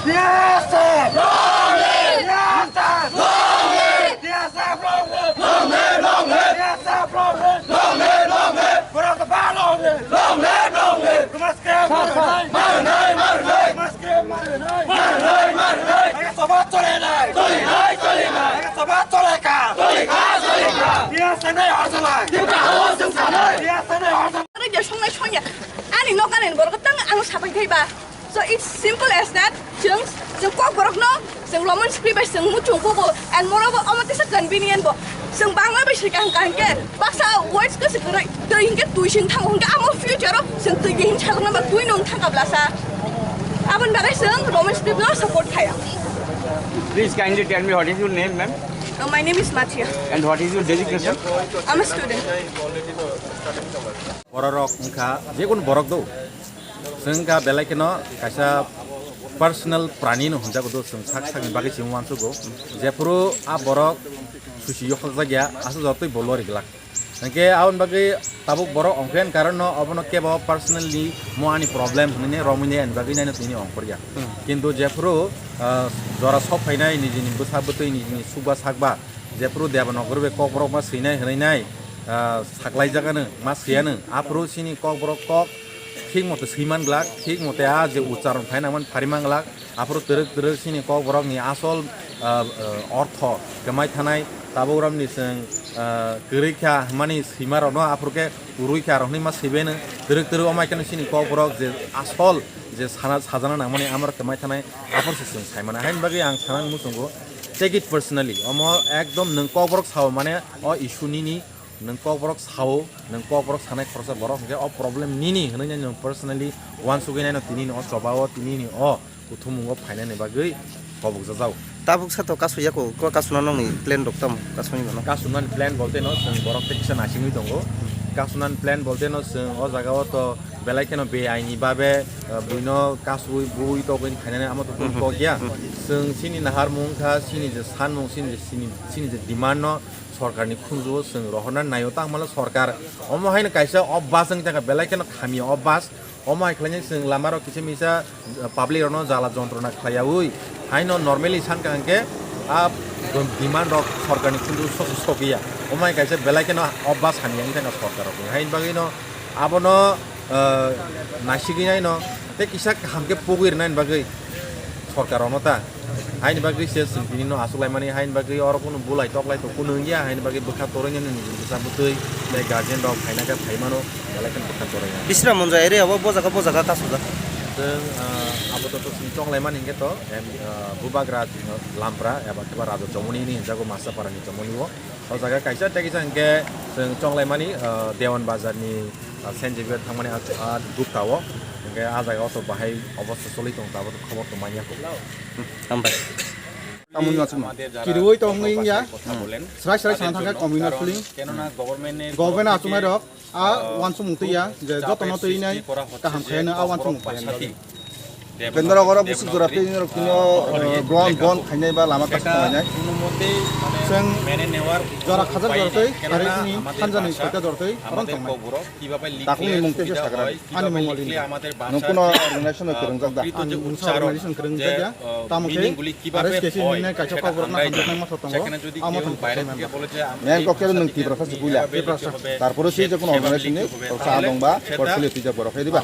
TSF! TSF! TSF! Pura the battle! You must get So it's simple as that. Chúng có borok no, chúng Roman script by chúng muchung ko and moreover, almost is convenient bo. Chúng bang by sig kan ke. Baksa words ko sig right. To inge tuition thang hong amo future chúng tu yin chang na ma tui nong thang kablasa. Abon bagay chúng Roman script no support khaya. Please kindly tell me what is your name, ma'am? My name is Mathia. And what is your designation? I'm a student. Borok mungka, je kun borok do. Sengka belai kena kaisa personal prani no hunja kudo seng sak sak bagi simuan sugo. Jepuru a borok susi yok saja asu jatoi bolor iglak. Nengke awan bagi tabuk borok ongken karena abono ke bawa personally mo ani problem ini romine an bagi nai tini ongkor ya. Kintu jepuru jora sop hainai ni jini busab betul ni jini suba sakba. Jepuru dia banogor be kok borok mas sinai hainai saklai jaga ne mas siane. Apuru sini kok borok kok ঠিক মতো সীমান Glück ঠিক মতে যে উচ্চারণ ফাইনামান ফারিমাং Glück আপর তরক তরক সিনি ক বরকনি আসল অর্থ গমাই থানাই তাবুরামনি जों গরিখা মানি সীমারন আপরকে উরুইখা রহনি মা সিবেন তরক তরক অমাইখানে সিনি ক বরক যে আসল যে সাজানা না মানে আমার গমাই থানাই আপর সিং সাইমানা হাইন বাগি আং সানান মুসুঙ্গো টেক ইট পার্সোনালি অম একদম নং ক বরক সাও মানে অ ইস্যুনি neng kok borok sao neng kok borok sanai korsa borok nge o problem nini henanya neng personally wan sugai nai no tini no sobawo tini ni o uthumung faina ne bagai kobuk jajau tabuk sato kasuya ko kasuna nong ni plan doktam kasuni no kasunan plan bolte no seng borok te kisa nasingui dongo kasunan plan bolte no seng o jagao to belai keno be aini babe buino kasui bui to bin faina ne amo to ko gya seng sini nahar mungkha sini je san mung sini je demand no সরকারনি খুঁজো जों রহনা নাইও tamala সরকার অমহাইন কাইসা অবাস जों জায়গা বেলাই কেন খামি অবাস অমহাই খাইনি जों লামারো কিছু মিসা পাবলিক রনো জালা যন্ত্রণা খাইয়াউই হাইন নরমালি সানকাঙ্কে আপ ডিমান্ড অফ সরকারনি খুঁজো সকিয়া অমহাই কাইসা বেলাই কেন অবাস হানিয়ানি থাকা সরকার হাইন বাগিনো আবনো নাসিগিনাইনো তে কিসা হামকে পগুইর নাইন বাগৈ সরকার অনতা hain bagi se singpini no asulai mani hain bagi oro kuno bulai toklai to kuno ya hain bagi bekha torenya ni bisa butui le guardian dog haina ka thaimano balakan bekha torenya Bisramganj area abo bojaga kasuda जों आबोथ' सिंचंलाय मानि गेto बुबाग्रा लामप्रा एबा केबा राजो चौमुनि नि जागो मासापारानि चौमुनिओ ओ जागा काइसा तेगिसा के जों चंलाय मानि देवन बाजारनि सेन्जिबे थांमानि गुप्ताओ के आ जायगायाव तो बाहाय अबस्था सलि दं दाबो खबर तो मानियाखौ हामबाय Kamunya cuma. Kiriwoi to nging ya. Serai sana thangka communal feeling. Government acumai rok. A wan sumung tu ya. Joto no tu ini. Kaham kaya na a wan sumung kaya. Kendara gora busuk gerapi ini rok punya ground kaya ba lama kas kaya. Seng jarak hajar dortoi. Hari ini hanjani kota dortoi. Orang tongmai. Takung ni mungkin je sagara. Ani mungolin. Nungkuno organisation kereng jaga. Organisation kereng jaga. Tamu ke RSKC ini kacau kau berna kanjeng mas otong. Amat yang kau kira nungki berapa sebulan. Tarpuru sih je kun organisation ini. Saat dong ba. Portfolio tiga berapa di ba.